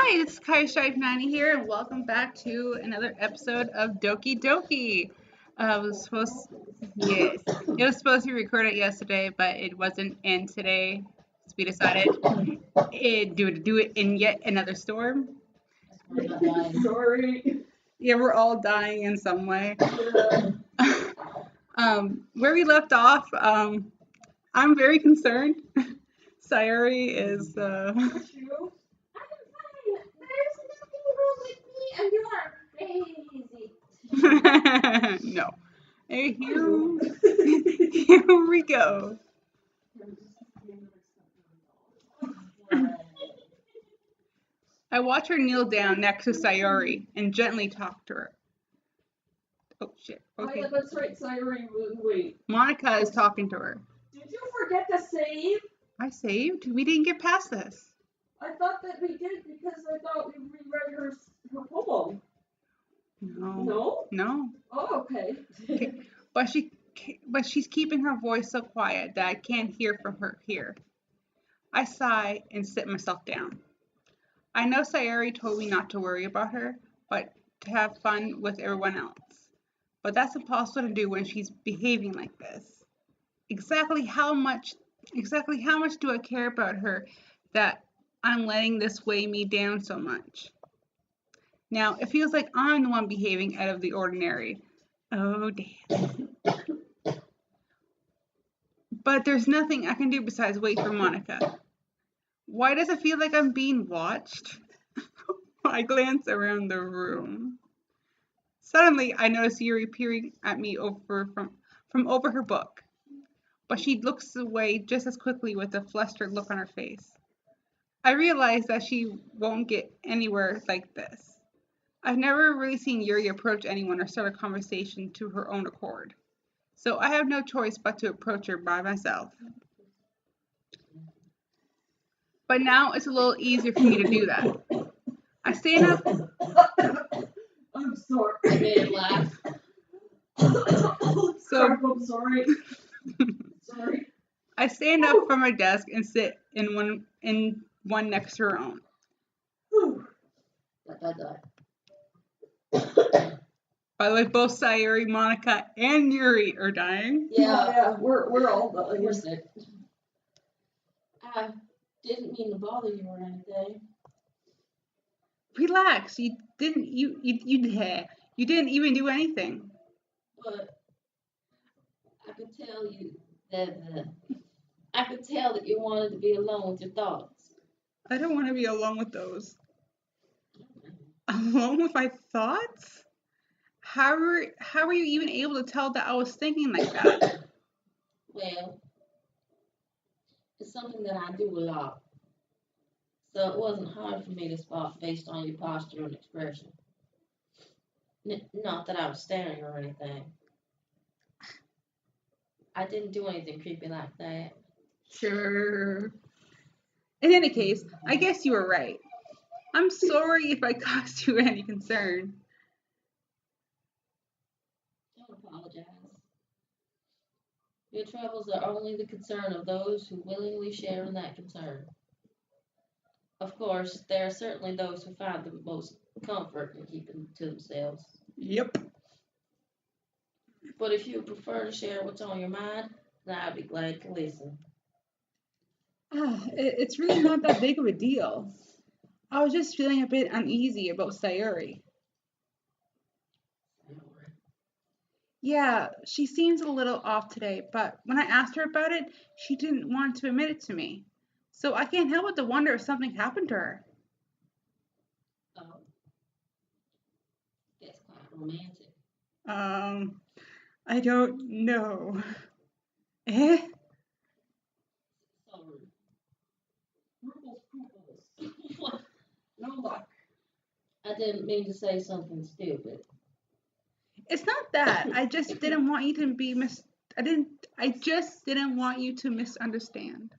Hi, this is Kai Stripe 90 here, and welcome back to another episode of Doki Doki. It was supposed, yes, it was supposed to be recorded yesterday, but it wasn't. And today, so we decided do it in yet another storm. Sorry. Yeah, we're all dying in some way. Where we left off, I'm very concerned. Sayuri is. I'm fine. There's nothing wrong with me, and you are crazy. No. Hey, here we go. I watch her kneel down next to Sayori and gently talk to her. Oh shit. Oh Okay. yeah, that's right, Sayuri. Wait. Monica is talking to her. Did you forget to save? I saved? We didn't get past this. I thought that we did because I thought we reread her poem. No. No? No. Oh, okay. But she's keeping her voice so quiet that I can't hear from her here. I sigh and sit myself down. I know Sayori told me not to worry about her, but to have fun with everyone else. But that's impossible to do when she's behaving like this. Exactly how much do I care about her that I'm letting this weigh me down so much? Now, it feels like I'm the one behaving out of the ordinary. Oh, damn. But there's nothing I can do besides wait for Monica. Why does it feel like I'm being watched? I glance around the room. Suddenly, I notice Yuri peering at me from over her book. But she looks away just as quickly with a flustered look on her face. I realize that she won't get anywhere like this. I've never really seen Yuri approach anyone or start a conversation to her own accord. So I have no choice but to approach her by myself. But now it's a little easier for me to do that. I stand up. I'm sorry. I made him laugh. I'm sorry. Sorry. I stand up from my desk and sit in one next to her own. By the way, both Sayuri, Monica, and Yuri are dying. Yeah, we're all dying. We're sick. I didn't mean to bother you or anything. Relax. You didn't even do anything. But I could tell you that you wanted to be alone with your thoughts. I don't want to be alone with those. Alone with my thoughts? How were you even able to tell that I was thinking like that? Well, it's something that I do a lot. So it wasn't hard for me to spot based on your posture and expression. Not that I was staring or anything. I didn't do anything creepy like that. Sure. In any case, I guess you were right. I'm sorry if I caused you any concern. Don't apologize. Your troubles are only the concern of those who willingly share in that concern. Of course, there are certainly those who find the most comfort in keeping to themselves. Yep. But if you prefer to share what's on your mind, then I'd be glad to listen. It's really not that big of a deal. I was just feeling a bit uneasy about Sayuri. Yeah, she seems a little off today, but when I asked her about it, she didn't want to admit it to me. So I can't help but to wonder if something happened to her. Oh, that's quite romantic. I don't know. Eh? Sorry. What? No luck. I didn't mean to say something stupid. It's not that. I just didn't want you to be I just didn't want you to misunderstand.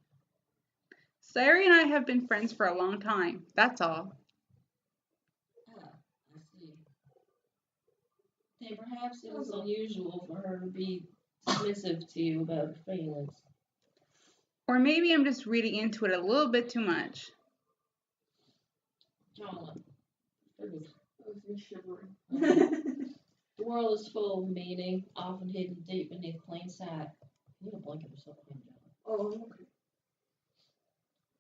Sayuri and I have been friends for a long time. That's all. Ah, I see. Then perhaps it was unusual for her to be submissive to you about her feelings. Or maybe I'm just reading into it a little bit too much. Charlotte. Food. That was me shivering. The world is full of meaning, often hidden deep beneath plain sight. You need a blanket or something, John. Oh, okay.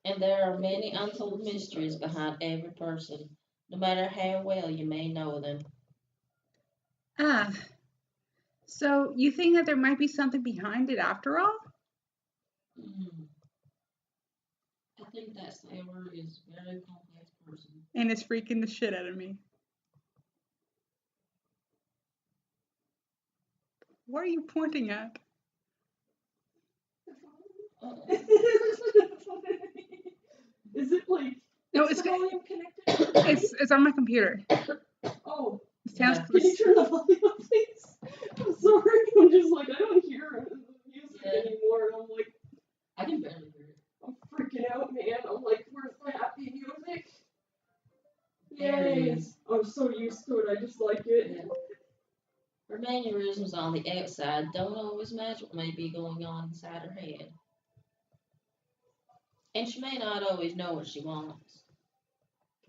And there are many untold mysteries behind every person, no matter how well you may know them. Ah, so you think that there might be something behind it after all? Hmm. I think that Sailor is a very complex person. And it's freaking the shit out of me. What are you pointing at? Is it like? No, is it's the volume connected? it's on my computer. Oh, It sounds Yeah. can you turn the volume up, please? I'm sorry. I'm just like I don't hear the music Yeah. anymore. And I'm like I can barely hear it. I'm freaking out, man. I'm like, where's the happy music? There it Yay! is. I'm so used to it. I just like it. Yeah. Her mannerisms on the outside don't always match what may be going on inside her head. And she may not always know what she wants.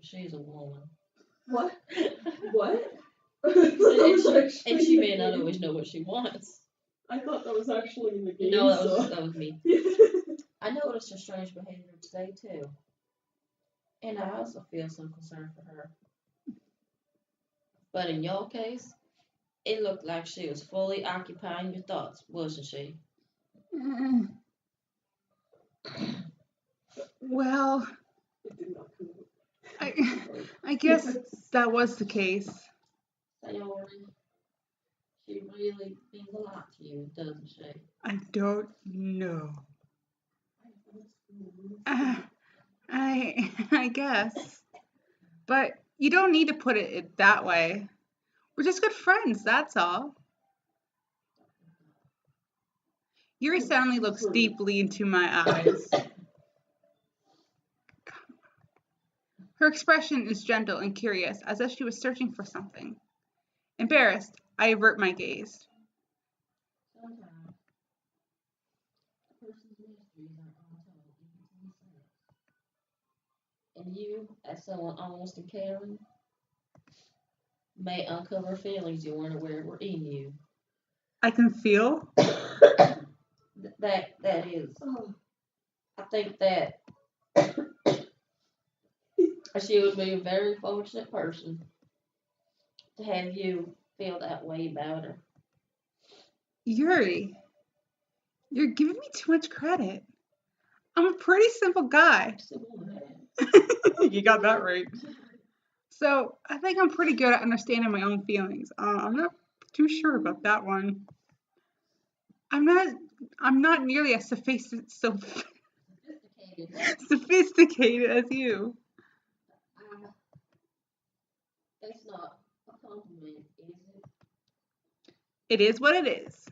She's a woman. What? What? And she may not always know what she wants. I thought that was actually in the game. No, so. that was me. I noticed her strange behavior today too. And I also feel some concern for her. But in your case, it looked like she was fully occupying your thoughts, wasn't she? Mm. Well, It did not come out. I guess that was the case. Sayori, she really means a lot to you, doesn't she? I don't know. I guess. But you don't need to put it that way. We're just good friends, that's all. Yuri suddenly looks deeply into my eyes. Her expression is gentle and curious, as if she was searching for something. Embarrassed, I avert my gaze. Sometimes a person's mysteries are untold even to themselves. And you, as someone honest and caring, may uncover feelings you weren't aware were in you. I can feel. That is. I think that she would be a very fortunate person to have you feel that way about her. Yuri, you're giving me too much credit. I'm a pretty simple guy. You got that right. So I think I'm pretty good at understanding my own feelings. I'm not too sure about that one. I'm not nearly as sophisticated as you. That's not a compliment, is it? It is what it is.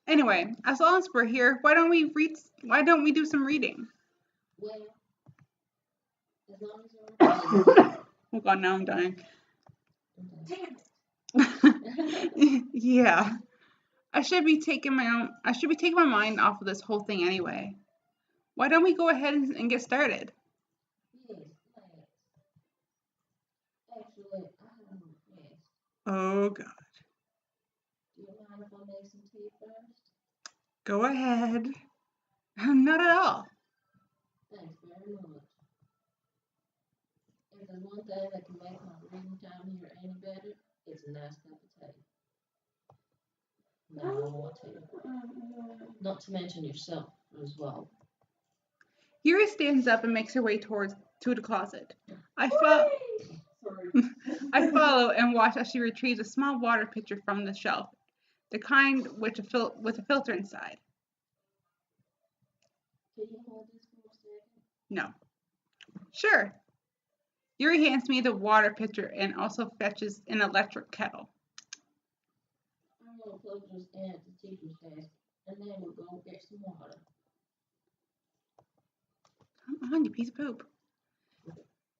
Anyway, as long as we're here, why don't we do some reading? Well, as long as you're Oh god, now I'm dying. okay. Yeah. I should be taking my mind off of this whole thing anyway. Why don't we go ahead and get started? Yes, let's. Actually, I have a request. Oh god. Do you mind if I make some tea first? Go ahead. Not at all. Thanks very much. If there's one thing that can make my reading time here any better, it's a nice cup of tea. Now I want to. Not to mention yourself as well. Yuri stands up and makes her way to the closet. I follow and watch as she retrieves a small water pitcher from the shelf, the kind with a filter inside. Can you hold this for a second? No. Sure. Yuri hands me the water pitcher and also fetches an electric kettle. I'm going to plug this in at the teacher's desk, and then we'll go get some water. Come on, you piece of poop.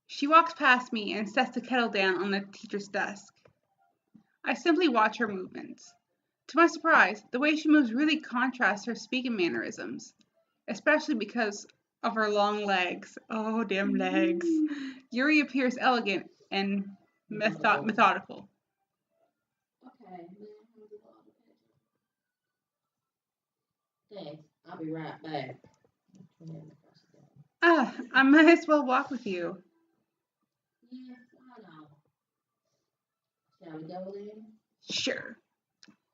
She walks past me and sets the kettle down on the teacher's desk. I simply watch her movements. To my surprise, the way she moves really contrasts her speaking mannerisms, especially because of her long legs. Oh, damn legs. Yuri appears elegant and methodical. Okay, thanks. I'll be right back. I might as well walk with you. Yeah, why not? Shall we go then? Sure.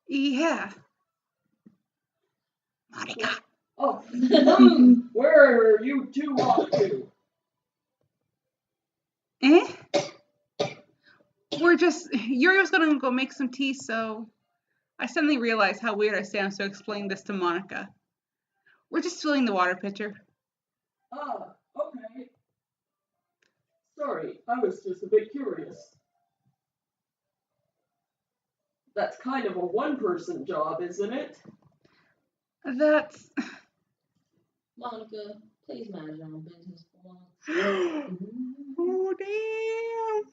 Yeah. Monica. Oh, where are you two off to? Eh? Yuri was gonna go make some tea, so I suddenly realized how weird I sound, so I explained this to Monica. We're just filling the water pitcher. Ah, okay. Sorry, I was just a bit curious. That's kind of a one-person job, isn't it? That's. Monica, please mind your own business for once. Oh, damn.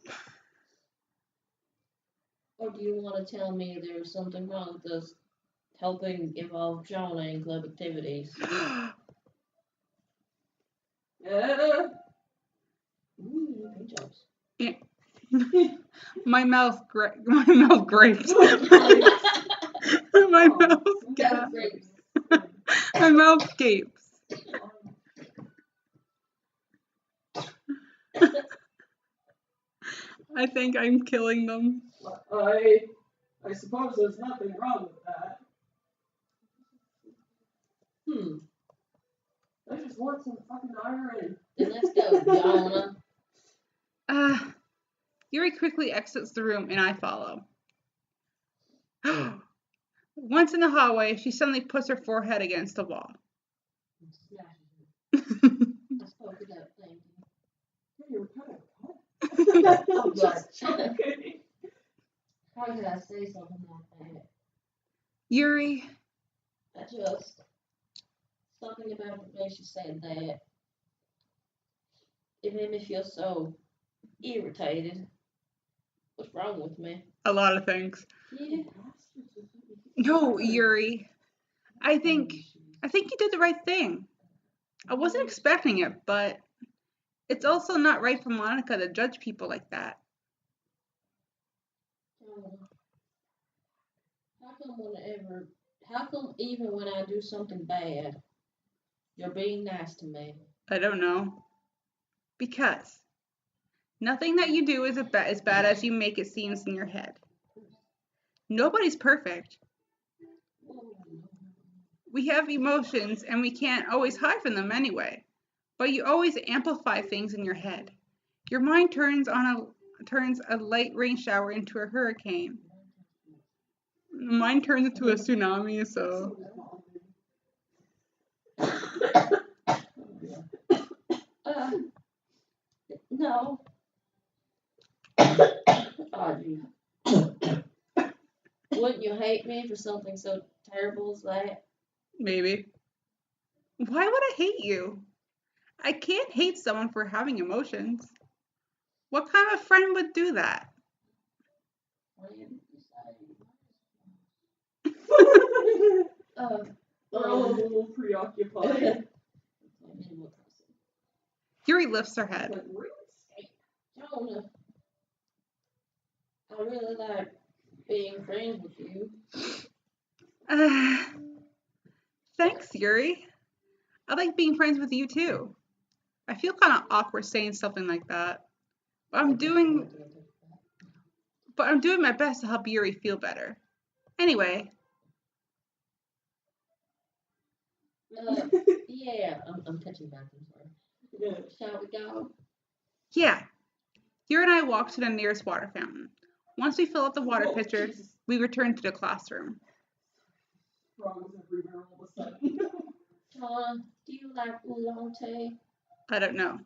Or do you want to tell me there's something wrong with us helping involve Jonah in club activities? Good jobs. My mouth grapes. My mouth Grapes. My mouth gapes. I think I'm killing them. I suppose there's nothing wrong with that. I just want some fucking iron. Then let's go, Jonah. Yuri quickly exits the room and I follow. Once in the hallway, she suddenly puts her forehead against the wall. I spoke without thinking. You were kind of I'm just joking. How could I say something like that? Yuri. Something about the way she said that. It made me feel so irritated. What's wrong with me? A lot of things. Yeah. No, Yuri. I think you did the right thing. I wasn't expecting it, but it's also not right for Monica to judge people like that. How come even when I do something bad, you're being nice to me? I don't know. Because nothing that you do is as bad as you make it seem in your head. Nobody's perfect. We have emotions and we can't always hide from them anyway. But you always amplify things in your head. Your mind turns a light rain shower into a hurricane. Mine turns into a tsunami, so. No. Oh, gee. Wouldn't you hate me for something so terrible as that? Maybe. Why would I hate you? I can't hate someone for having emotions. What kind of friend would do that? We're all a little preoccupied. Yuri lifts her head. Jonah, I really like being friends with you. Thanks, Yuri. I like being friends with you too. I feel kind of awkward saying something like that. But I'm doing my best to help Yuri feel better. Anyway. Yeah, I'm touching back. I'm sorry. Yeah. Shall we go? Yeah. Yuri and I walk to the nearest water fountain. Once we fill up the water pitcher, we return to the classroom. Frogs everywhere all of a sudden. John, do you like oolong tea? I don't know.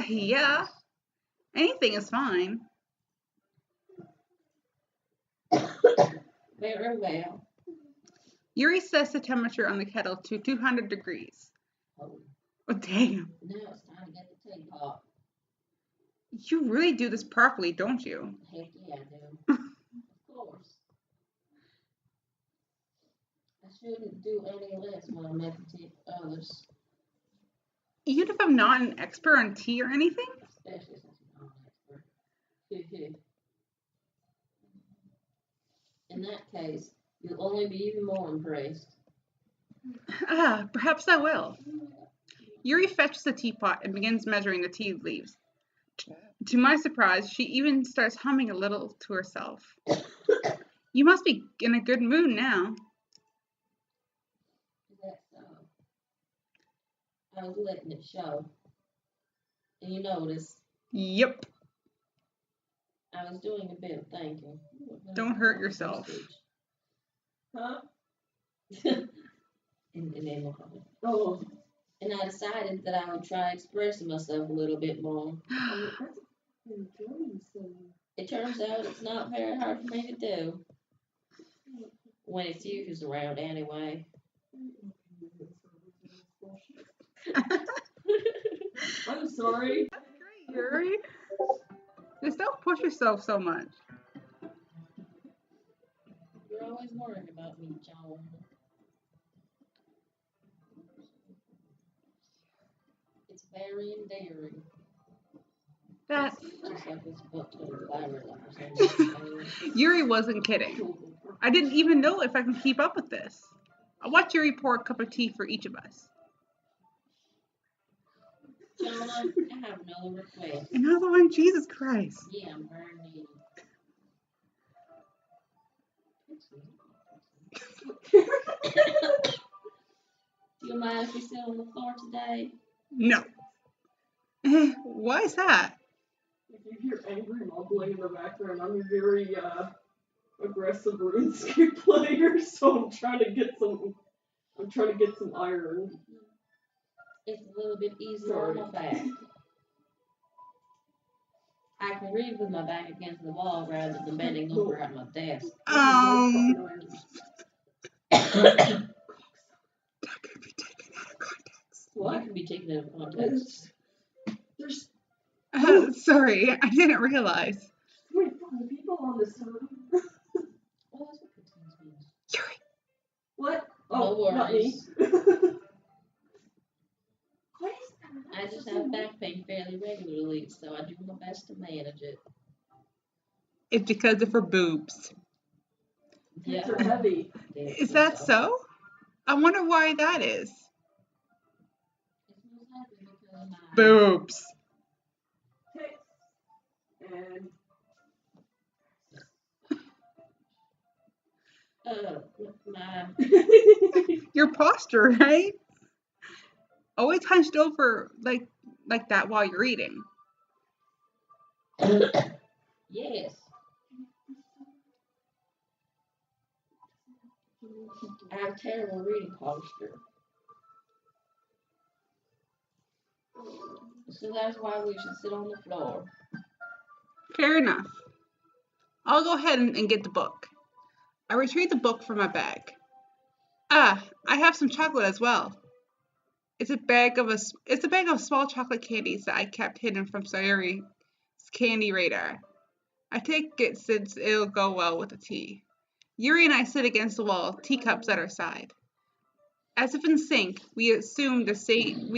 Yeah. Anything is fine. Very well. Yuri sets the temperature on the kettle to 200 degrees. Oh, damn. Now it's time to get the teapot. You really do this properly, don't you? Heck yeah, I do. Of course. I shouldn't do any less when I'm making tea for others. Even if I'm not an expert on tea or anything? Especially since I'm not an expert. In that case, you'll only be even more impressed. Perhaps I will. Yuri fetches the teapot and begins measuring the tea leaves. To my surprise, she even starts humming a little to herself. You must be in a good mood now. Is that so? I was letting it show. And you notice, Yep. I was doing a bit of thinking. Don't hurt yourself. Huh? in Oh. And I decided that I would try expressing myself a little bit more. It turns out it's not very hard for me to do. When it's you who's around anyway. I'm sorry. That's great, Yuri. Just don't push yourself so much. You're always worrying about me, John. It's very endearing. That Just like it's book to the library or something. Yuri wasn't kidding. I didn't even know if I could keep up with this. I'll watch Yuri pour a cup of tea for each of us. John, I have another request. Another one, Jesus Christ. Yeah, I'm very needy. Do you mind if we sit on the floor today? No. Why is that? If you hear angry mumbling in the background, I'm a very aggressive RuneScape player, so I'm trying to get some iron. It's a little bit easier on my back. I can read with my back against the wall rather than bending over at my desk. That could be taken out of context. What? You can be taken out of context. Sorry, I didn't realize. Wait, the people on the server. Oh, that's what contains means. Yuri. What? No Oh, not me. worries. What is that? I just have back pain fairly regularly, so I do my best to manage it. It's because of her boobs. Tits are heavy. Is that so? I wonder why that is. It's most likely because of my Boobs. And my Your posture, right? Always hunched over like that while you're eating. yes. I have terrible reading posture. So that's why we should sit on the floor. Fair enough. I'll go ahead and get the book. I retrieve the book from my bag. I have some chocolate as well. It's a bag of small chocolate candies that I kept hidden from Sayuri's candy radar. I take it since it'll go well with the tea. Yuri and I sit against the wall, teacups at our side. As if in sync, we assumed the same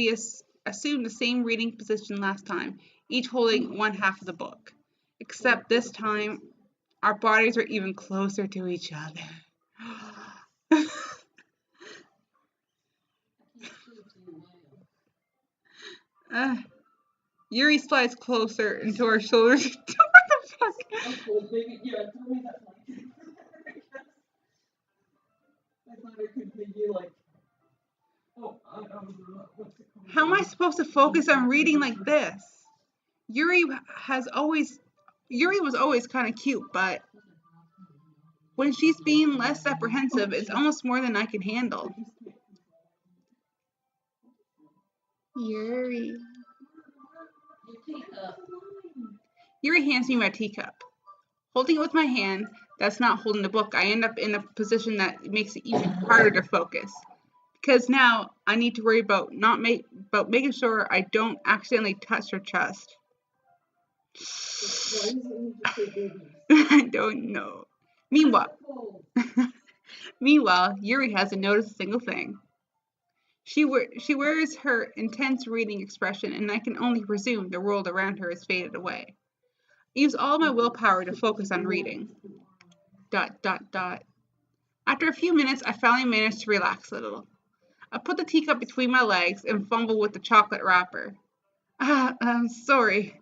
reading position last time, each holding one half of the book. Except this time, our bodies are even closer to each other. Yuri slides closer into our shoulders. What the fuck? I'm cold, baby. Yeah, tell me that. I thought it could be like. Oh, what's it called? How am I supposed to focus on reading like this? Yuri was always kind of cute, but when she's being less apprehensive, it's almost more than I can handle. Yuri. Yuri hands me my teacup. Holding it with my hand, that's not holding the book, I end up in a position that makes it even harder to focus. Because now I need to worry about making sure I don't accidentally touch her chest. I don't know. Meanwhile, Yuri hasn't noticed a single thing. She wears her intense reading expression, and I can only presume the world around her has faded away. I use all my willpower to focus on reading. ... After a few minutes, I finally managed to relax a little. I put the teacup between my legs and fumbled with the chocolate wrapper. I'm sorry.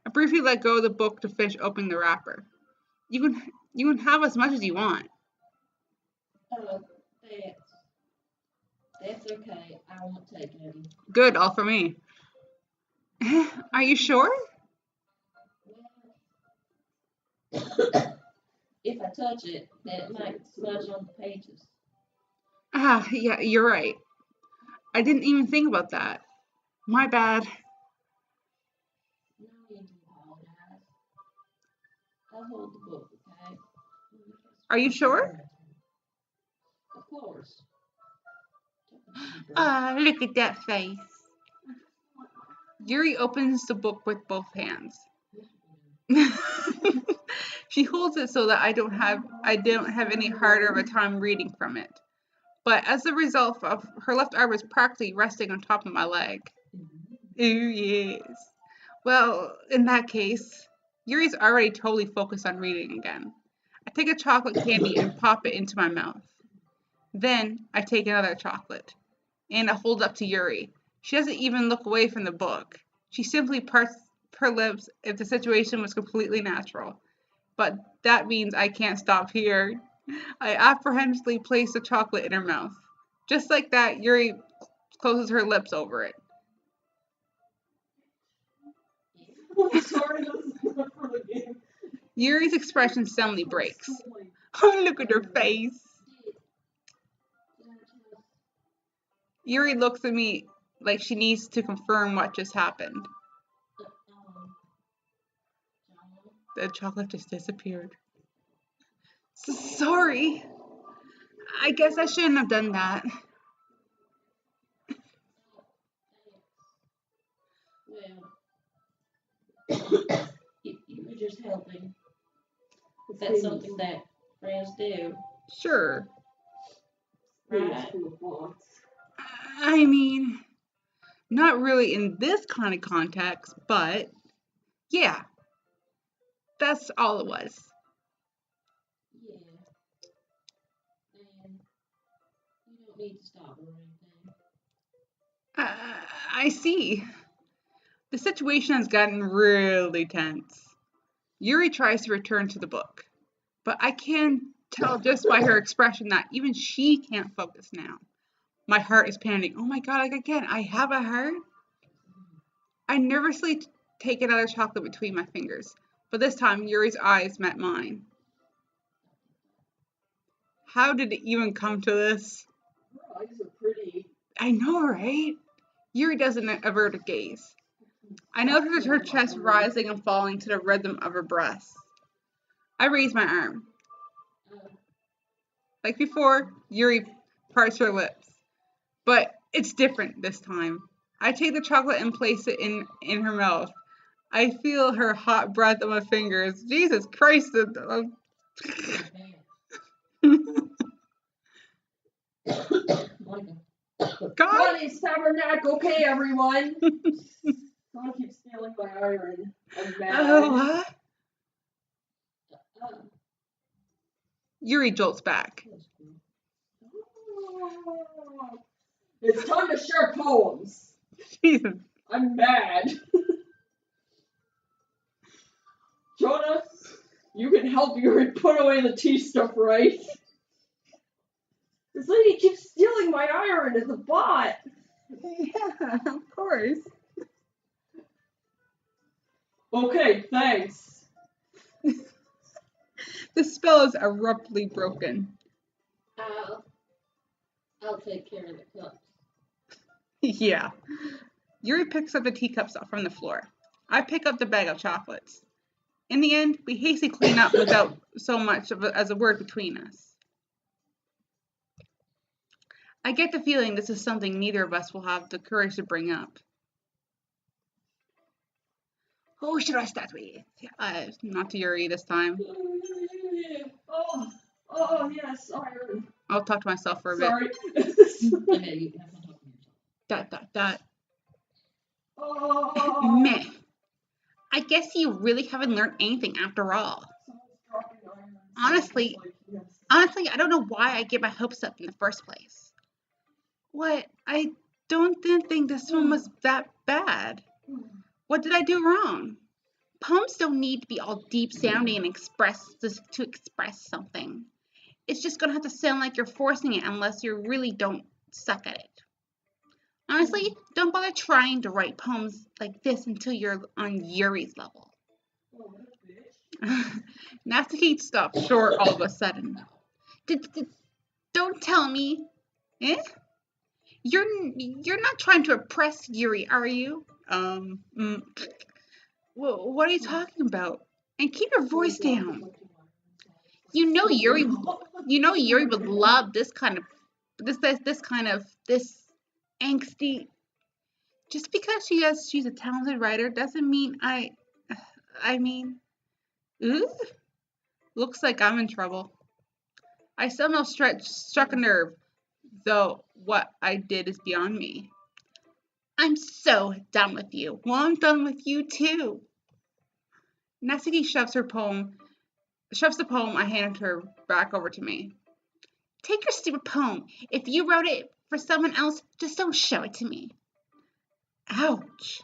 I briefly let go of the book to finish opening the wrapper. You can have as much as you want. Oh, that's okay. I won't take any. Good, all for me. Are you sure? Well, if I touch it, then it might smudge on the pages. Yeah, you're right. I didn't even think about that. My bad. No need to apologize. I'll hold the book, okay? Are you sure? Of course. Look at that face. Yuri opens the book with both hands. She holds it so that I don't have any harder of a time reading from it. But as a result of her left arm is practically resting on top of my leg. Ooh, yes. Well, in that case, Yuri's already totally focused on reading again. I take a chocolate candy and pop it into my mouth. Then I take another chocolate and I hold it up to Yuri. She doesn't even look away from the book. She simply parts her lips if the situation was completely natural. But that means I can't stop here. I apprehensively place the chocolate in her mouth. Just like that, Yuri closes her lips over it. I'm sorry, this is not for the game. Yuri's expression suddenly breaks. Oh, look at her face. Yuri looks at me like she needs to confirm what just happened. The chocolate just disappeared. Sorry. I guess I shouldn't have done that. Well, you were just helping. That's something that friends do. Sure. Right? I mean, not really in this kind of context, but yeah, that's all it was. Yeah. And you don't need to stop or anything. I see. The situation has gotten really tense. Yuri tries to return to the book, but I can tell just by her expression that even she can't focus now. My heart is pounding. Oh my god, like again, I have a heart? I nervously take another chocolate between my fingers, but this time Yuri's eyes met mine. How did it even come to this? Her eyes are pretty. I know, right? Yuri doesn't avert a gaze. I noticed her chest rising and falling to the rhythm of her breaths. I raise my arm. Like before, Yuri parts her lips. But it's different this time. I take the chocolate and place it in her mouth. I feel her hot breath on my fingers. Jesus Christ. God. Honey's tabernacle. Okay, everyone. Someone keeps stealing my iron. I'm mad. Oh, what? Yuri jolts back. It's time to share poems. Jesus. I'm mad. Jonah, you can help Yuri put away the tea stuff, right? This lady keeps stealing my iron as a bot. Yeah, of course. Okay, thanks. The spell is abruptly broken. I'll take care of the cups. Yeah. Yuri picks up the teacups from the floor. I pick up the bag of chocolates. In the end, we hastily clean up without so much as a word between us. I get the feeling this is something neither of us will have the courage to bring up. Who should I start with? Not to Yuri this time. Oh, yes, iron. I'll talk to myself for a bit. Sorry. Okay, you have fun talking to Dot dot dot. Oh, Meh. I guess you really haven't learned anything after all. someone's dropping iron. Honestly, Like, yes. Honestly, I don't know why I get my hopes up in the first place. What? I didn't think this one was that bad. What did I do wrong? Poems don't need to be all deep sounding and to express something. It's just gonna have to sound like you're forcing it unless you really don't suck at it. Honestly, don't bother trying to write poems like this until you're on Yuri's level. Oh, what a bitch. Natsuki stopped short all of a sudden. Don't tell me. Eh? You're not trying to oppress Yuri, are you? What are you talking about? And keep your voice down. You know Yuri would love this kind of this angsty. Just because she's a talented writer doesn't mean I mean, ooh, looks like I'm in trouble. I somehow struck a nerve, though what I did is beyond me. I'm so done with you. Well, I'm done with you too. Natsuki shoves the poem I handed her back over to me. Take your stupid poem. If you wrote it for someone else, just don't show it to me. Ouch.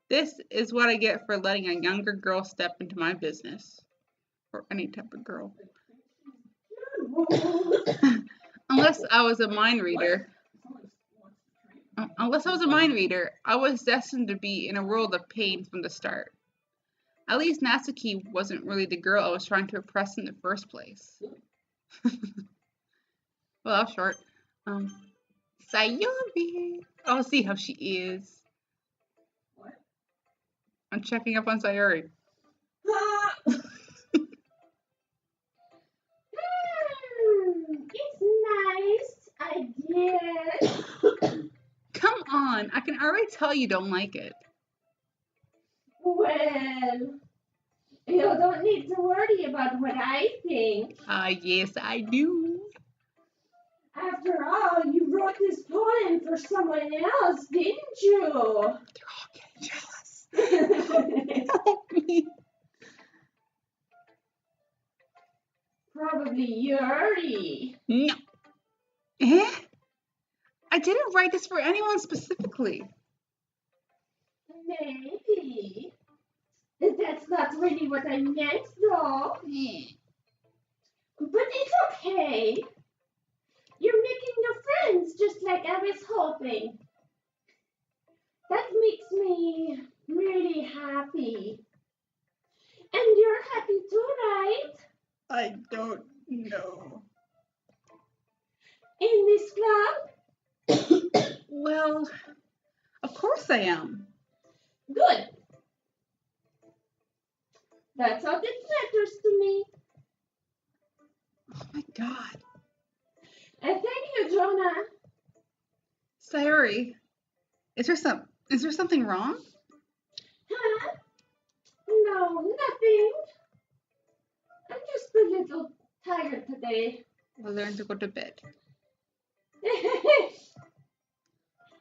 This is what I get for letting a younger girl step into my business. Or any type of girl. Unless I was a mind reader, I was destined to be in a world of pain from the start. At least Natsuki wasn't really the girl I was trying to oppress in the first place. Well, that was short. Sayori. I'll see how she is. What? I'm checking up on Sayori. It's nice, I guess. Come on, I can already tell you don't like it. Well, you don't need to worry about what I think. Yes, I do. After all, you wrote this poem for someone else, didn't you? They're all getting jealous. Help me. Probably Yuri. No. Eh? I didn't write this for anyone specifically. Maybe. That's not really what I meant, though. But it's okay. You're making new friends, just like I was hoping. That makes me really happy. And you're happy too, right? I don't know. In this club? Well, of course I am. Good. That's all that matters to me. Oh my god. And thank you, Jonah. Sayori, is there something wrong? Huh? No, nothing. I'm just a little tired today. We'll learn to go to bed.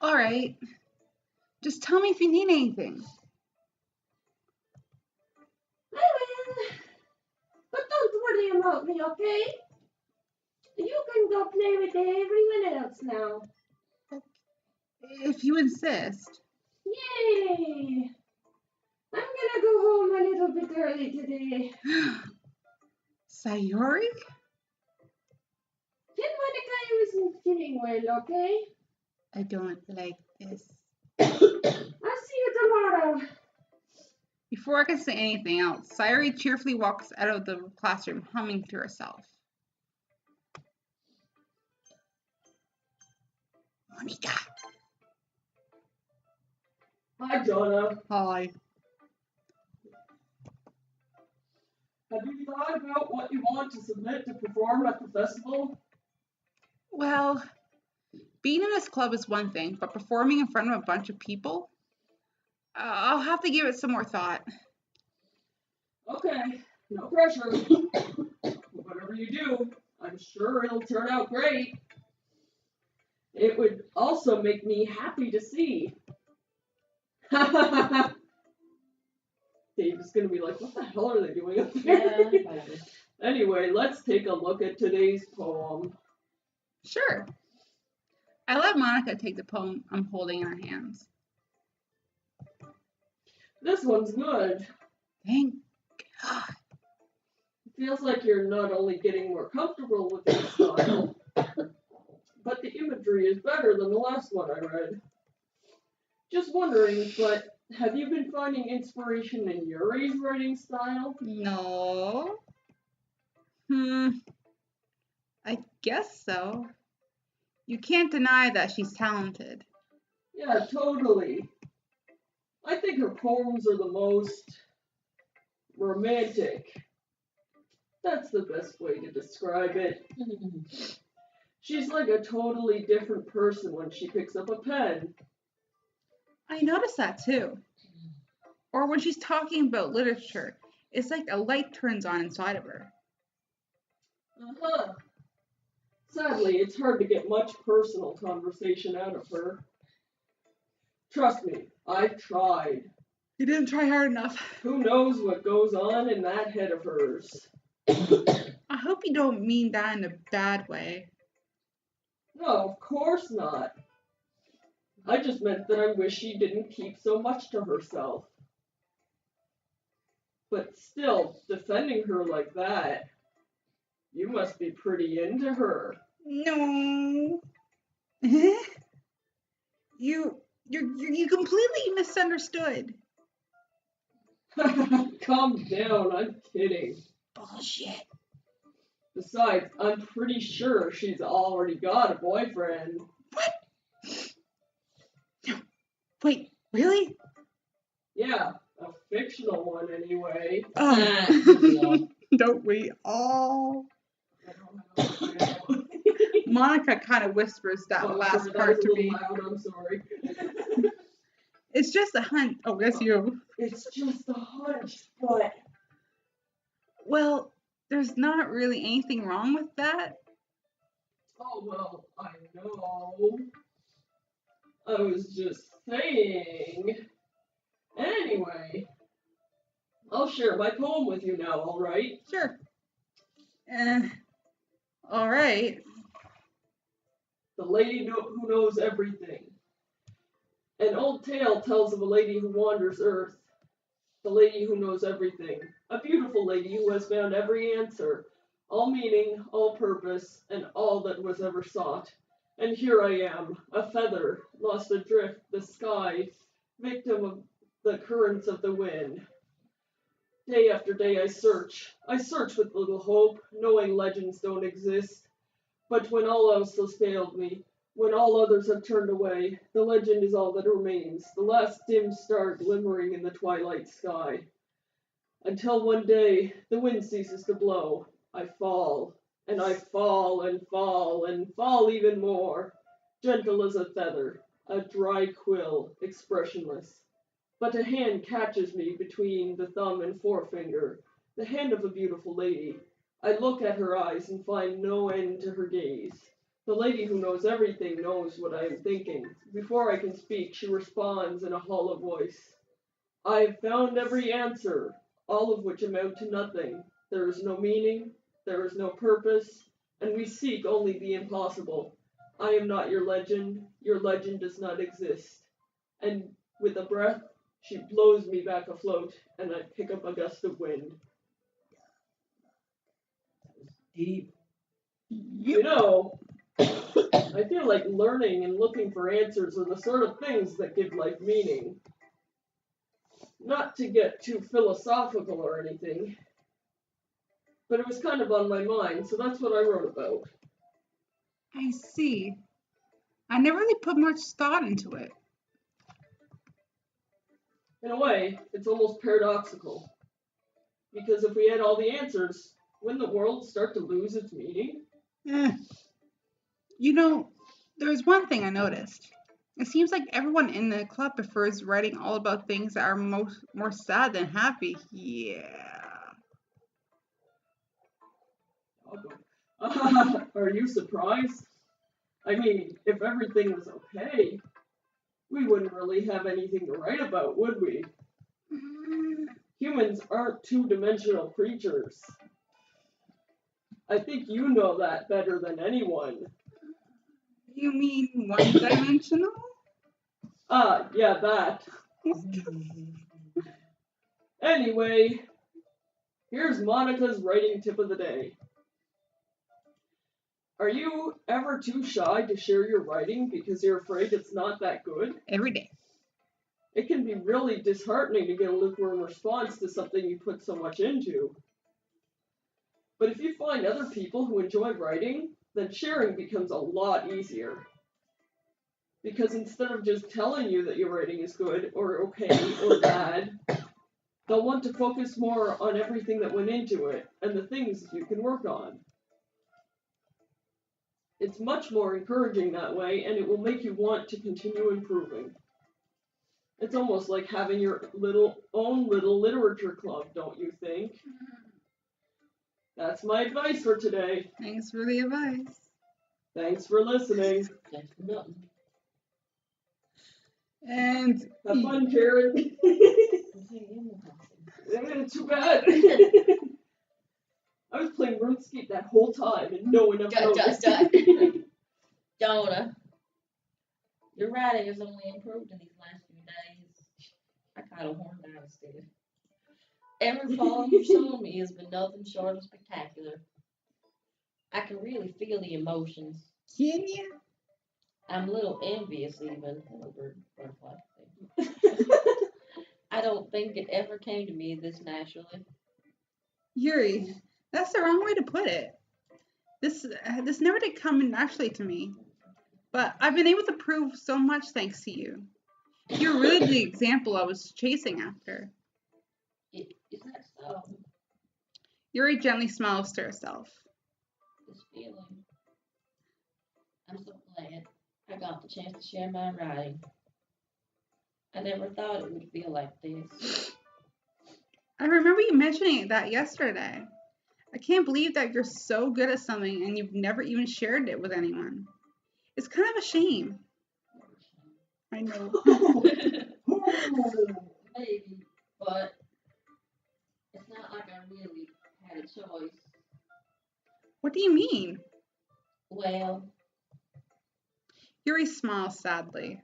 Alright. Just tell me if you need anything. I will. But don't worry about me, okay? You can go play with everyone else now. If you insist. Yay! I'm gonna go home a little bit early today. Sayori? Tell Monica I wasn't feeling well, okay? I don't like this. I'll see you tomorrow. Before I can say anything else, Sayori cheerfully walks out of the classroom, humming to herself. Monica. Hi, Jonah. Hi. Have you thought about what you want to submit to perform at the festival? Well, being in this club is one thing, but performing in front of a bunch of people? I'll have to give it some more thought. Okay, no pressure. Whatever you do, I'm sure it'll turn out great. It would also make me happy to see. Dave's gonna be like, what the hell are they doing up there? Yeah, probably. Anyway, let's take a look at today's poem. Sure. I let Monica take the poem I'm holding in her hands. This one's good. Thank God. It feels like you're not only getting more comfortable with your style, but the imagery is better than the last one I read. Just wondering, but have you been finding inspiration in Yuri's writing style? No. I guess so. You can't deny that she's talented. Yeah, totally. I think her poems are the most romantic. That's the best way to describe it. She's like a totally different person when she picks up a pen. I noticed that too. Or when she's talking about literature, it's like a light turns on inside of her. Uh-huh. Sadly, it's hard to get much personal conversation out of her. Trust me, I've tried. You didn't try hard enough. Who knows what goes on in that head of hers? I hope you don't mean that in a bad way. No, of course not. I just meant that I wish she didn't keep so much to herself. But still, defending her like that, you must be pretty into her. No. You completely misunderstood. Calm down, I'm kidding. Bullshit. Besides, I'm pretty sure she's already got a boyfriend. What? No. Wait, really? Yeah, a fictional one anyway. Oh. Don't we all? I don't know. Monica kind of whispers that Oh, last sorry, part that to was a me. little loud, I'm sorry. It's just a hunch. Oh, that's you. It's just a hunch, but Well, there's not really anything wrong with that. oh well, I know. I was just saying. Anyway, I'll share my poem with you now, alright? Sure. All right. The lady who knows everything. An old tale tells of a lady who wanders earth. The lady who knows everything. A beautiful lady who has found every answer, all meaning, all purpose, and all that was ever sought. And here I am, a feather, lost adrift the sky, victim of the currents of the wind. Day after day I search with little hope, knowing legends don't exist. But when all else has failed me, when all others have turned away, the legend is all that remains, the last dim star glimmering in the twilight sky. Until one day, the wind ceases to blow. I fall, and I fall, and fall, and fall even more, gentle as a feather, a dry quill, expressionless. But a hand catches me between the thumb and forefinger, the hand of a beautiful lady. I look at her eyes and find no end to her gaze. The lady who knows everything knows what I am thinking. Before I can speak, she responds in a hollow voice. I have found every answer, all of which amount to nothing. There is no meaning, there is no purpose, and we seek only the impossible. I am not your legend does not exist. And with a breath, she blows me back afloat, and I pick up a gust of wind. Deep. You know, I feel like learning and looking for answers are the sort of things that give life meaning. Not to get too philosophical or anything, but it was kind of on my mind, so that's what I wrote about. I see. I never really put much thought into it. In a way, it's almost paradoxical. Because if we had all the answers, wouldn't the world start to lose its meaning? You know, there's one thing I noticed. It seems like everyone in the club prefers writing all about things that are more sad than happy. Yeah. Are you surprised? I mean, if everything was okay, we wouldn't really have anything to write about, would we? Humans aren't two-dimensional creatures. I think you know that better than anyone. You mean one-dimensional? Yeah, that. Anyway, here's Monica's writing tip of the day. Are you ever too shy to share your writing because you're afraid it's not that good? Every day. It can be really disheartening to get a lukewarm response to something you put so much into. But if you find other people who enjoy writing, then sharing becomes a lot easier. Because instead of just telling you that your writing is good, or okay, or bad, they'll want to focus more on everything that went into it, and the things you can work on. It's much more encouraging that way, and it will make you want to continue improving. It's almost like having your own little literature club, don't you think? That's my advice for today. Thanks for the advice. Thanks for listening. Thanks for nothing. And Have fun, Karen. Too bad. I was playing RuneScape that whole time and no one ever noticed. Jonah, your writing has only improved in these last few days. I kind of horned out instead. Every poem you've shown me has been nothing short of spectacular. I can really feel the emotions. can you? I'm a little envious even. Butterfly thing. I don't think it ever came to me this naturally. Yuri, that's the wrong way to put it. This never did come naturally to me. But I've been able to prove so much thanks to you. You're really the example I was chasing after. Is that so? Yuri gently smiles to herself. This feeling. I'm so glad I got the chance to share my writing. I never thought it would feel like this. I remember you mentioning that yesterday. I can't believe that you're so good at something and you've never even shared it with anyone. It's kind of a shame. I know. Maybe, but it's not like I really had a choice. What do you mean? Well, Yuri smiles sadly.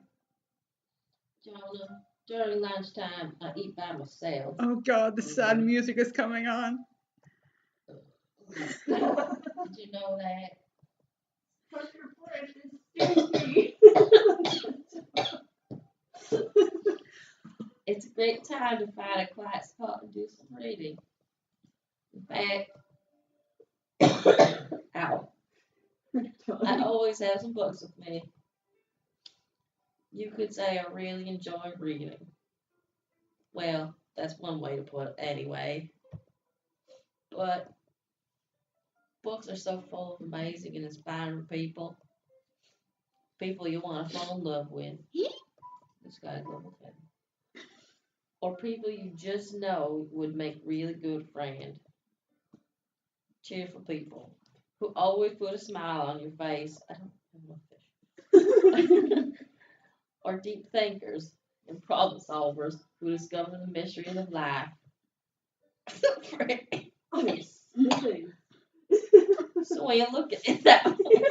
Jonah, during lunchtime, I eat by myself. Oh God, the sad music is coming on. Did you know that? But your breath is stinky. It's a great time to find a quiet spot and do some reading. In fact, ow, I always have some books with me. You could say I really enjoy reading. Well, that's one way to put it anyway. But books are so full of amazing and inspiring people. People you want to fall in love with. This guy's love with him. Or people you just know would make really good friends. Cheerful people who always put a smile on your face. I don't have no fish. Or deep thinkers and problem solvers who discover the mystery of life. I'm sniffing. So when you look at it that way,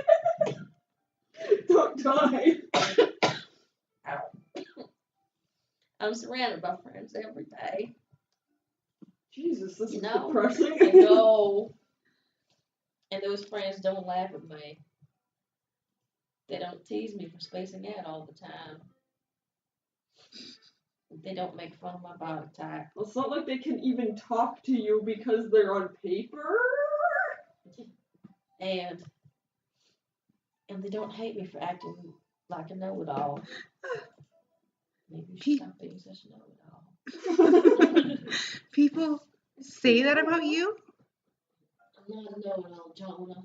Don't die. I'm surrounded by friends every day. Jesus, this You is know, depressing. I know. And those friends don't laugh at me. They don't tease me for spacing out all the time. They don't make fun of my body type. Well, it's not like they can even talk to you because they're on paper. And they don't hate me for acting like a know-it-all. Maybe you should stop being such a know-it-all. People say that about you? I'm not a know-it-all, Jonah.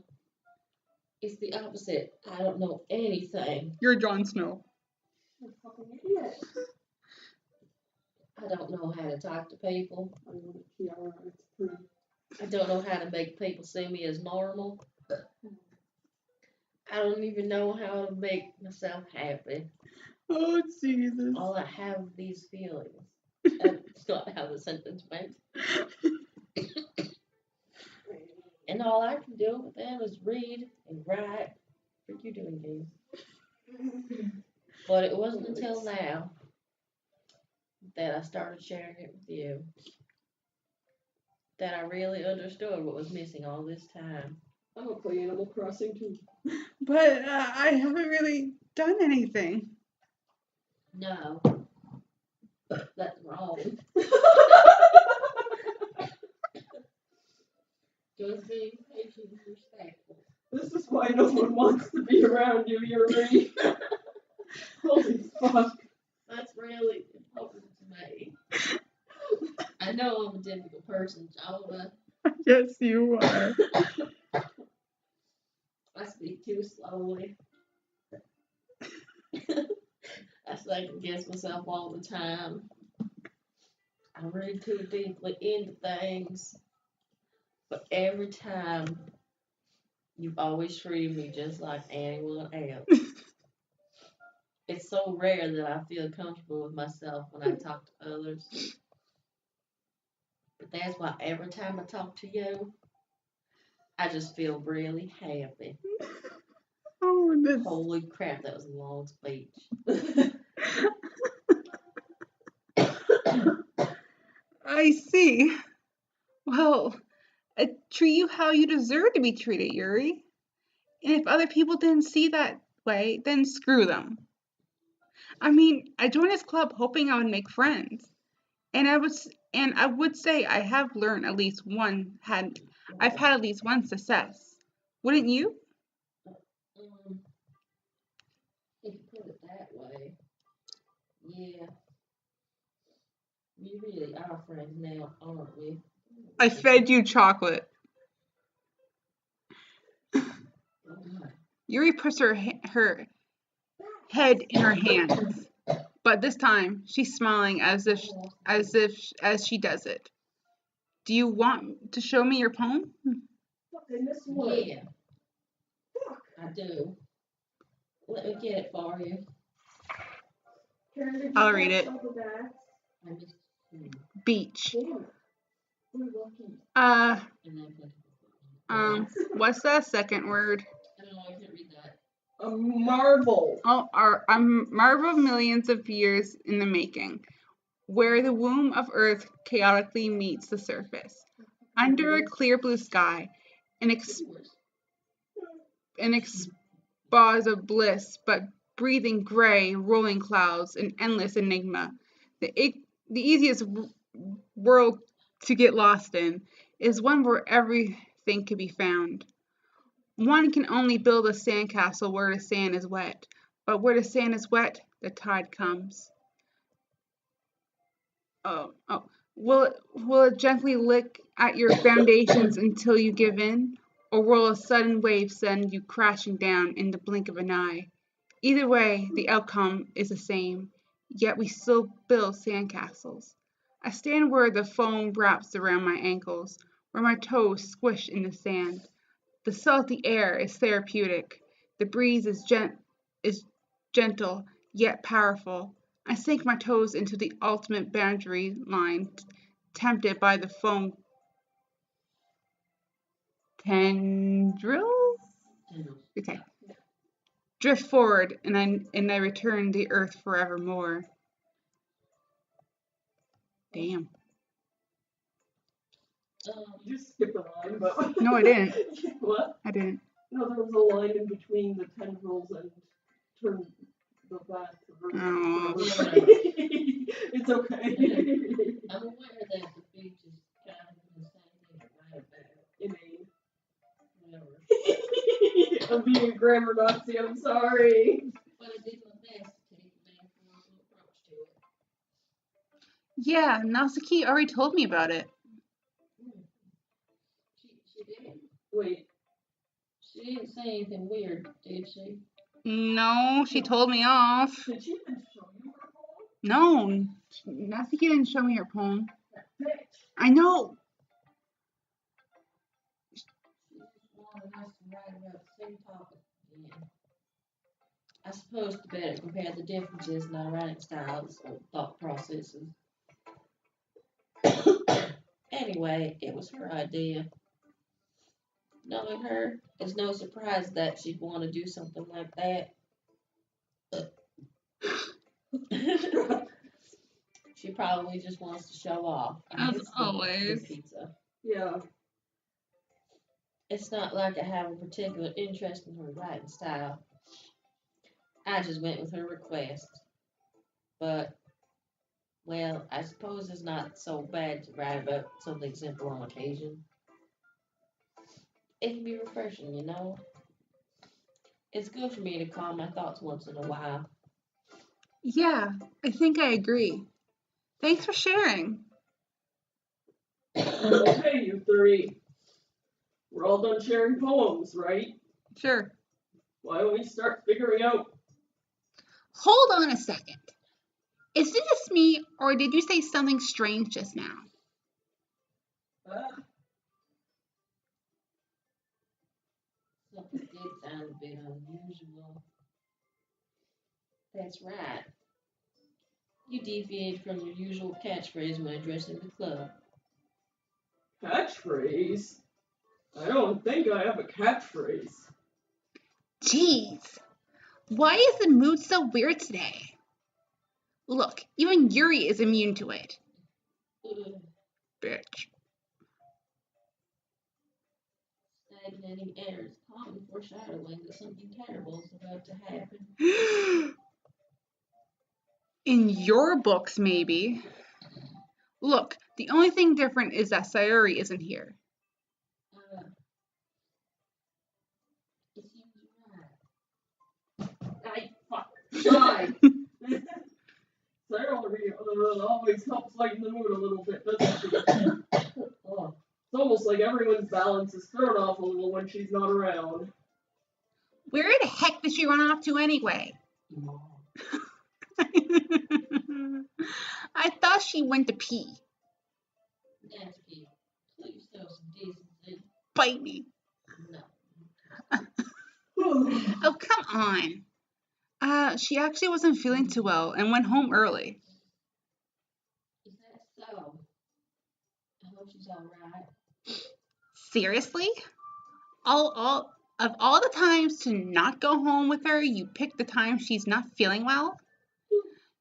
It's the opposite. I don't know anything. You're Jon Snow. You're a fucking idiot. I don't know how to talk to people. I know the tiara, it's pretty. I don't know how to make people see me as normal. I don't even know how to make myself happy. Oh, Jesus. All I have are these feelings. That's not how the sentence went. And all I can do with them is read and write. What are you doing, James? But it wasn't until now that I started sharing it with you that I really understood what was missing all this time. I'm gonna play Animal Crossing too. But I haven't really done anything. No, that's wrong. Just being patient and respectful. This is why no one wants to be around you, Yuri. Holy fuck. That's really important to me. I know I'm a difficult person, Jova. Yes, you are. I speak too slowly. I second guess myself all the time. I read too deeply into things. But every time, you've always treated me just like anyone else. It's so rare that I feel comfortable with myself when I talk to others. But that's why every time I talk to you, I just feel really happy. Oh, that's... Holy crap, that was a long speech. I see. Well, I treat you how you deserve to be treated, Yuri. And if other people didn't see that way, then screw them. I mean, I joined this club hoping I would make friends. And I would say I have learned at least one I've had at least one success. Wouldn't you? If you put it that way, yeah. We really are friends now, aren't we? I fed you chocolate. Yuri puts her head in her hands, but this time she's smiling as she does it. Do you want to show me your poem? Fuck, I missed one. Yeah, I do. Let me get it for you. Karen, did you I'll read catch it. all the bats? I just, Beach. Damn. We're lucky. and then What's the second word? I don't know, I can't read that. A marvel. Oh, a marvel of millions of years in the making, where the womb of Earth chaotically meets the surface. Under a clear blue sky, an expose of bliss, but breathing gray, rolling clouds, an endless enigma. The easiest world to get lost in is one where everything can be found. One can only build a sandcastle where the sand is wet, but where the sand is wet, the tide comes. Oh. Will it gently lick at your foundations until you give in? Or will a sudden wave send you crashing down in the blink of an eye? Either way, the outcome is the same, yet we still build sandcastles. I stand where the foam wraps around my ankles, where my toes squish in the sand. The salty air is therapeutic. The breeze is gentle, yet powerful. I sink my toes into the ultimate boundary line, tempted by the foam tendrils. Okay. Drift forward, and I return the earth forevermore. Damn. You skipped a line, but... No, I didn't. What? I didn't. No, there was a line in between the tendrils and turn the back. Oh. It's okay. I'm aware that the beach is kind of the same thing right about. Inane. Whatever. I'm being a grammar Nazi, I'm sorry. But I did my best to take the metaphorical approach to it. Yeah, Nausicaa already told me about it. She did. Wait. She didn't say anything weird, did she? No, she told me off. Did she even show you her poem? No, Nausicaa didn't show me her poem. That bitch. I know. She just wanted us to write about the same topic again. I suppose to better compare the differences in our writing styles or thought processes. Anyway, it was her idea. Knowing her, it's no surprise that she'd want to do something like that. She probably just wants to show off. As It's always. the pizza. Yeah. It's not like I have a particular interest in her writing style. I just went with her request. But, well, I suppose it's not so bad to write about something simple on occasion. It can be refreshing, you know? It's good for me to calm my thoughts once in a while. Yeah, I think I agree. Thanks for sharing. Okay, you three. We're all done sharing poems, right? Sure. Why don't we start figuring out? Hold on a second. Is this just me, or did you say something strange just now? Something did sound a bit unusual. That's right. You deviated from your usual catchphrase when addressing the club. Catchphrase? I don't think I have a catchphrase. Jeez, why is the mood so weird today? Look, even Yuri is immune to it. Ugh. Bitch. Stagnating air is common foreshadowing that something terrible is about to happen. In your books, maybe. Look, the only thing different is that Sayuri isn't here. It seems right. Fuck. Die. Sarah always helps lighten the mood a little bit, doesn't she? Oh, it's almost like everyone's balance is thrown off a little when she's not around. Where the heck did she run off to anyway? I thought she went to pee. Nasty. Please show some decency. Bite me. No. Oh, come on. She actually wasn't feeling too well and went home early. Is that so? I hope she's alright. Seriously? Of all the times to not go home with her, you picked the time she's not feeling well?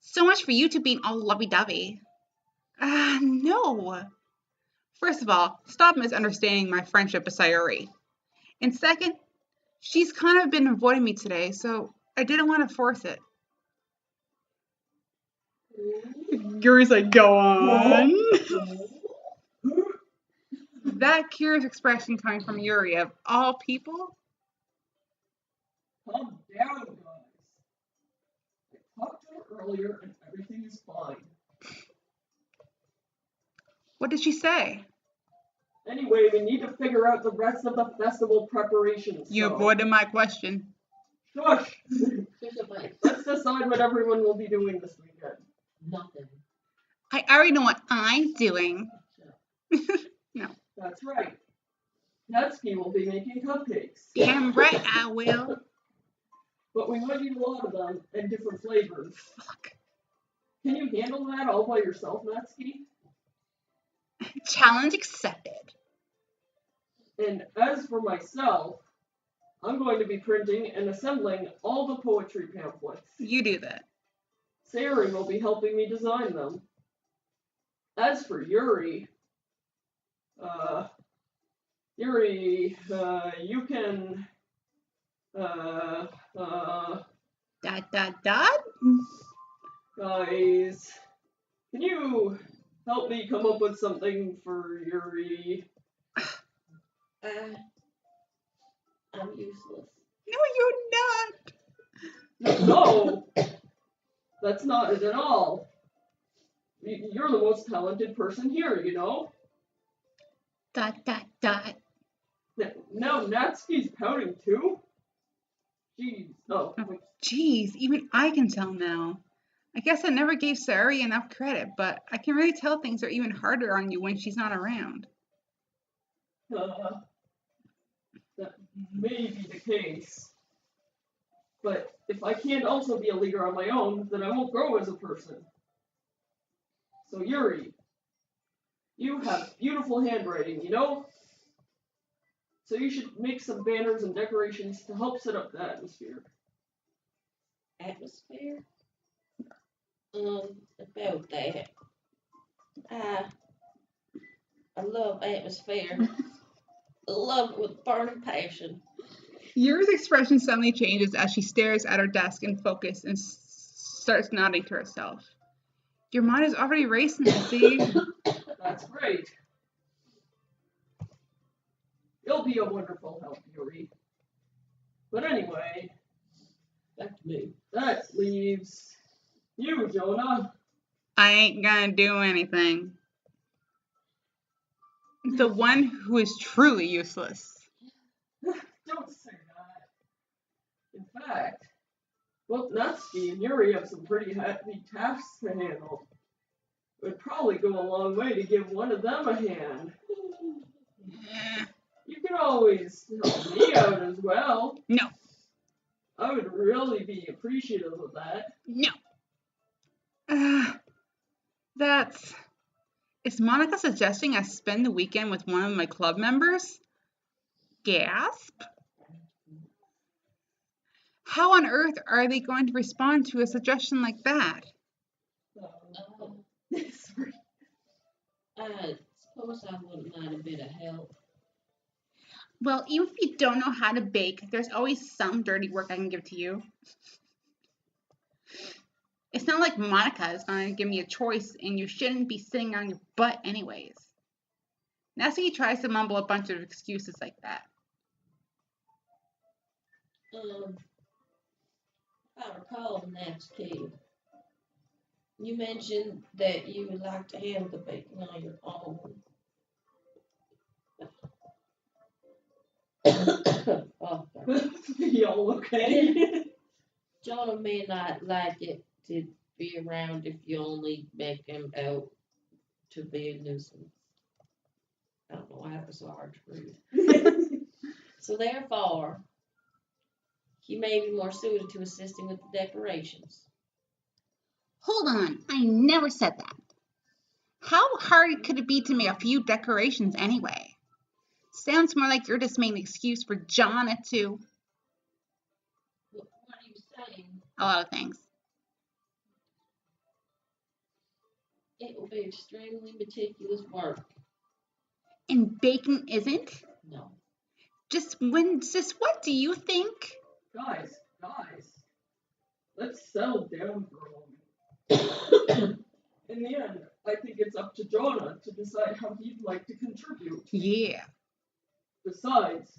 So much for you two being all lovey-dovey. No. First of all, stop misunderstanding my friendship with Sayuri. And second, she's kind of been avoiding me today, so I didn't want to force it. Yuri's like, go on. That curious expression coming from Yuri, of all people? Calm down, guys. I talked to her earlier and everything is fine. What did she say? Anyway, we need to figure out the rest of the festival preparations. You so. avoided my question. Shush! Here's a bite. Let's decide what everyone will be doing this weekend. Nothing. I already know what I'm doing. No. That's right. Natsuki will be making cupcakes. Damn right I will. But we might need a lot of them and different flavors. Fuck. Can you handle that all by yourself, Natsuki? Challenge accepted. And as for myself, I'm going to be printing and assembling all the poetry pamphlets. You do that. Sayuri will be helping me design them. As for Yuri, you can, Dot. guys, can you help me come up with something for Yuri? I'm useless. No, you're not. No, that's not it at all. You're the most talented person here, you know? Dot. Now Natsuki's pouting too? Jeez. Oh, Jeez, even I can tell now. I guess I never gave Sayuri enough credit, but I can really tell things are even harder on you when she's not around. that may be the case. But if I can't also be a leader on my own, then I won't grow as a person. So Yuri, you have beautiful handwriting, you know? So you should make some banners and decorations to help set up the atmosphere. Atmosphere? About that. I love atmosphere. I love it with burning passion. Yuri's expression suddenly changes as she stares at her desk in focus and starts nodding to herself. Your mind is already racing, I see. That's great. You'll be a wonderful help, Yuri. But anyway, Back to me. that leaves you, Jonah. I ain't gonna do anything. The one who is truly useless. Don't say that. In fact, both Natsuki and Yuri have some pretty heavy tasks to handle. It would probably go a long way to give one of them a hand. You can always help me out as well. No. I would really be appreciative of that. No. That's... Is Monica suggesting I spend the weekend with one of my club members? Gasp. How on earth are they going to respond to a suggestion like that? Sorry. I suppose I wouldn't mind a bit of help. Well, even if you don't know how to bake, there's always some dirty work I can give to you. It's not like Monica is going to give me a choice, and you shouldn't be sitting on your butt anyways. Natsuki tries to mumble a bunch of excuses like that. If I recall, Natsuki, you mentioned that you would like to handle the baking on your own. Oh, sorry. Y'all okay? Jonah may not like it to be around if you only make him out to be a nuisance. I don't know why that was so hard to read. So therefore, he may be more suited to assisting with the decorations. Hold on, I never said that. How hard could it be to make a few decorations anyway? Sounds more like you're just making an excuse for Jonna to... What are you saying? A lot of things. It will be extremely meticulous work. And baking isn't? No. Just what do you think? Guys, let's settle down for a moment. In the end, I think it's up to Jonah to decide how he'd like to contribute. Yeah. Besides,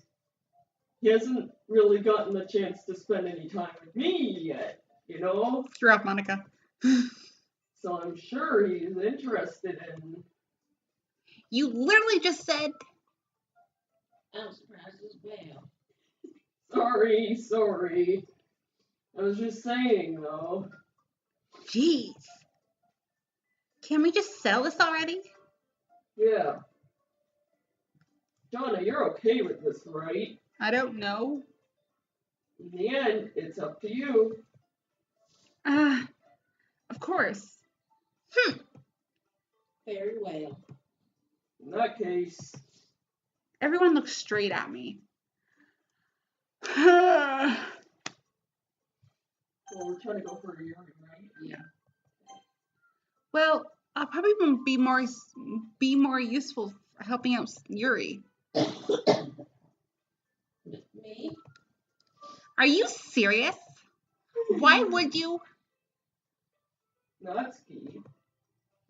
he hasn't really gotten a chance to spend any time with me yet, you know? Screw up, Monica. So I'm sure he's interested in... You literally just said... I'm surprised as well. Sorry. I was just saying, though. Jeez. Can we just sell this already? Yeah. Jonah, you're okay with this, right? I don't know. In the end, it's up to you. Of course. Very well. In that case... Everyone looks straight at me. Well, Well, we're trying to go for a Yuri, right? Yeah. I'll probably be more useful for helping out Yuri. Me? Are you serious? Why would you? Natsuki,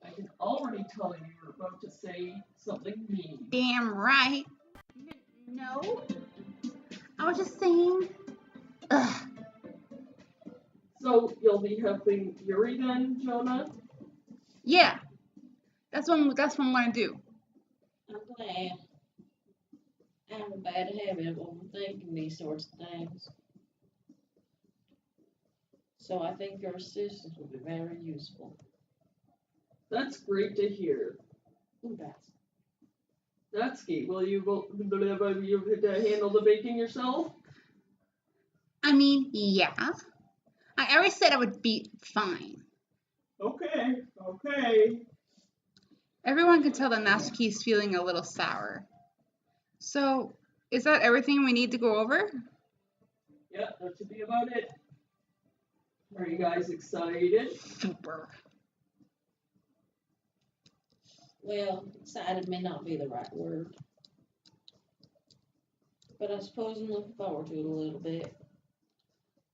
I can already tell you're about to say something mean. Damn right. No. I was just saying. Ugh. So you'll be helping Yuri then, Jonah? Yeah. That's what I'm gonna do. I'm glad. I have a bad habit of overthinking these sorts of things. So I think your assistance will be very useful. That's great to hear. Who does? Natsuki, will you handle the baking yourself? I mean, yeah. I already said I would be fine. Okay, okay. Everyone can tell that Natsuki's feeling a little sour. So, is that everything we need to go over? Yeah, that should be about it. Are you guys excited? Super. Well, excited may not be the right word. But I suppose I'm looking forward to it a little bit.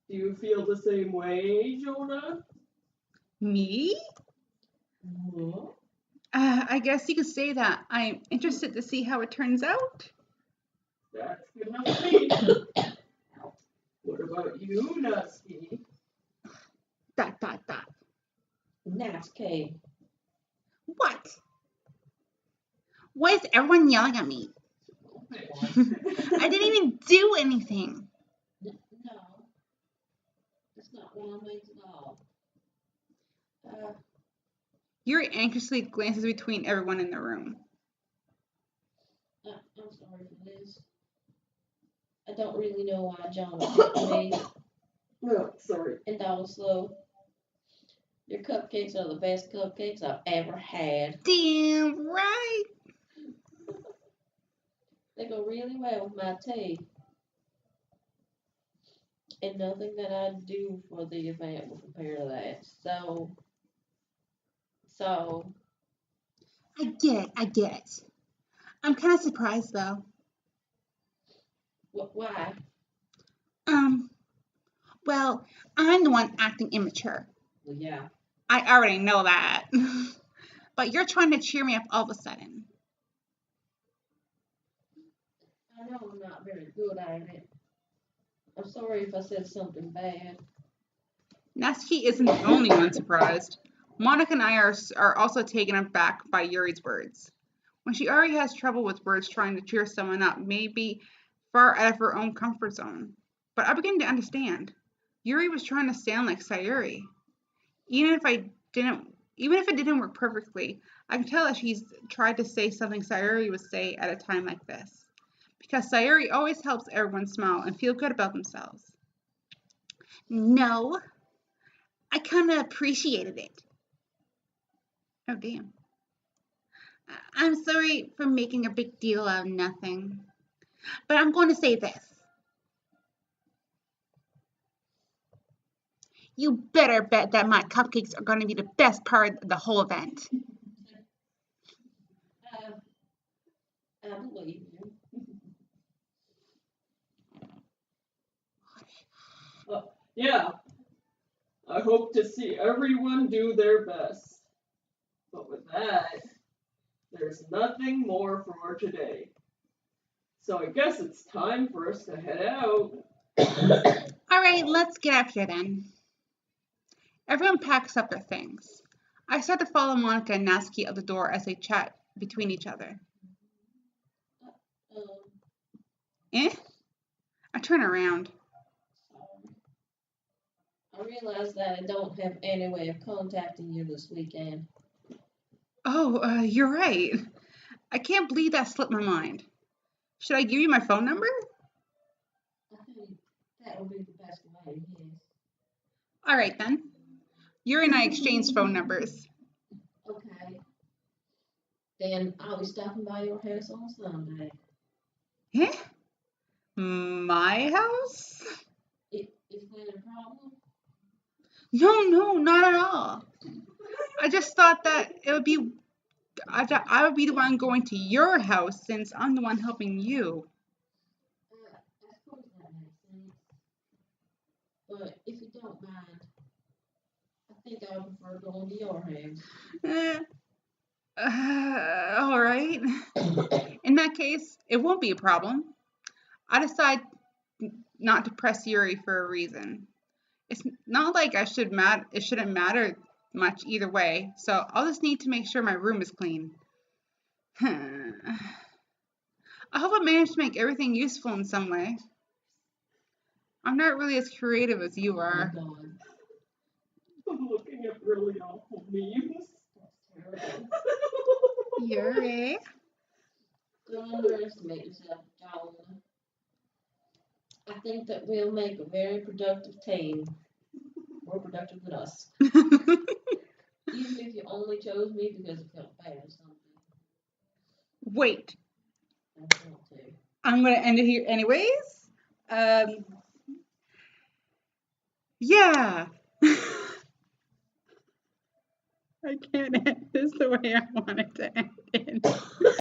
Do you feel the same way, Jonah? Me? Huh? I guess you could say that. I'm interested to see how it turns out. That's good enough for me. What about you, Nusky? Dot, dot, dot. Natsuki. What? Why is everyone yelling at me? I didn't even do anything. No, that's not what I meant at all. Yuri anxiously glances between everyone in the room. I'm sorry for this. I don't really know why John picked me. Oh, sorry. And also, your cupcakes are the best cupcakes I've ever had. Damn right. They go really well with my tea. And nothing that I do for the event will compare to that. So, I get it. I'm kind of surprised though. why? Um, well, I'm the one acting immature. Well, yeah. I already know that. But you're trying to cheer me up all of a sudden. I know I'm not very good at it. I'm sorry if I said something bad. Natsuki isn't the only one surprised. Monica and I are also taken aback by Yuri's words. When she already has trouble with words trying to cheer someone up, maybe far out of her own comfort zone. But I begin to understand. Yuri was trying to sound like Sayuri. Even if it didn't work perfectly, I can tell that she's tried to say something Sayuri would say at a time like this. Because Sayuri always helps everyone smile and feel good about themselves. No, I kind of appreciated it. Oh, damn. I'm sorry for making a big deal out of nothing. But I'm going to say this. You better bet that my cupcakes are going to be the best part of the whole event. I believe you. Yeah, I hope to see everyone do their best. But with that, there's nothing more for today. So I guess it's time for us to head out. All right, let's get out here then. Everyone packs up their things. I start to follow Monica and Natsuki out the door as they chat between each other. Um, Eh? I turn around. I realize that I don't have any way of contacting you this weekend. Oh, you're right. I can't believe that slipped my mind. Should I give you my phone number? I think that would be the best way, yes. All right then. Yuri and I exchanged phone numbers. Okay. Then I'll be stopping by your house on Sunday. Eh? My house? Is that a problem? No, not at all. I just thought that I would be the one going to your house since I'm the one helping you. I suppose that makes sense. But if you don't mind, I think I would prefer going to your house. Eh, all right. In that case, it won't be a problem. I decide not to press Yuri for a reason. It's not like it shouldn't matter much either way, so I'll just need to make sure my room is clean. I hope I managed to make everything useful in some way. I'm not really as creative as you are. Oh my God. I'm looking at really awful memes. That's terrible. Yuri. Don't underestimate yourself, John. I think that we'll make a very productive team. More productive than us. Even if you only chose me because it felt bad or something. Wait, That's not too. I'm gonna end it here anyways. Yeah. I can't end this the way I wanted to end it.